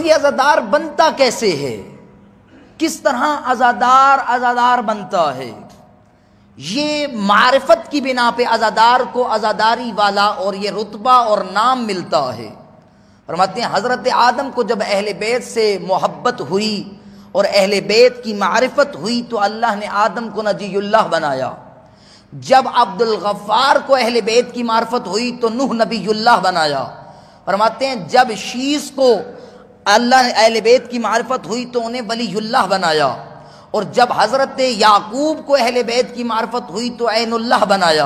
یہ عزادار بنتا کیسے ہے؟ کس طرح عزادار بنتا ہے؟ یہ معرفت کی بنا پہ عزادار کو عزاداری والا اور یہ رتبہ اور نام ملتا ہے۔ فرماتے ہیں حضرت آدم کو جب اہل بیت سے محبت ہوئی اور اہل بیت کی معرفت ہوئی تو اللہ نے آدم کو نجی اللہ بنایا۔ جب عبد الغفار کو اہل بیت کی معرفت ہوئی تو نوح نبی اللہ بنایا۔ فرماتے ہیں جب شیس کو اللہ نے اہل بیت کی معرفت ہوئی تو انہیں ولی اللہ بنایا، اور جب حضرت یعقوب کو اہل بیت کی معرفت ہوئی تو عین اللہ بنایا،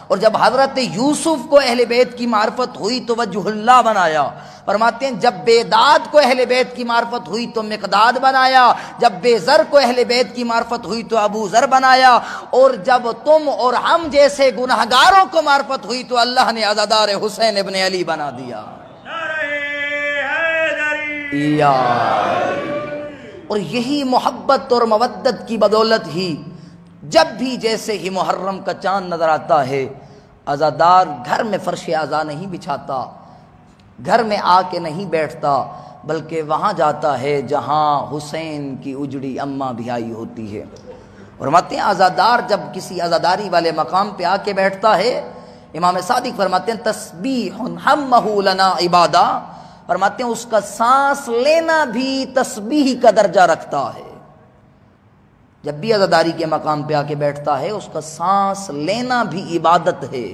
اور جب حضرت یوسف کو اہل بیت کی معرفت ہوئی تو وجہ اللہ بنایا۔ فرماتے ہیں جب بیداد کو اہل بیت کی معرفت ہوئی تو مقداد بنایا، جب بے ذر کو اہل بیت کی معرفت ہوئی تو ابو ذر بنایا، اور جب تم اور ہم جیسے گناہگاروں کو معرفت ہوئی تو اللہ نے عزادار حسین ابن علی بنا دیا۔ اور یہی محبت اور مودت کی بدولت ہی جب بھی جیسے ہی محرم کا چاند نظر آتا ہے، عزادار گھر میں فرش عزا نہیں بچھاتا، گھر میں آ کے نہیں بیٹھتا، بلکہ وہاں جاتا ہے جہاں حسین کی اجڑی اماں بھی آئی ہوتی ہے۔ اور فرماتے ہیں عزادار جب کسی عزاداری والے مقام پہ آ کے بیٹھتا ہے، امام صادق فرماتے ہیں تسبیح ہمہ لنا عبادہ، فرماتے ہیں اس کا سانس لینا بھی تسبیح کا درجہ رکھتا ہے۔ جب بھی عزاداری کے مقام پہ آ کے بیٹھتا ہے اس کا سانس لینا بھی عبادت ہے۔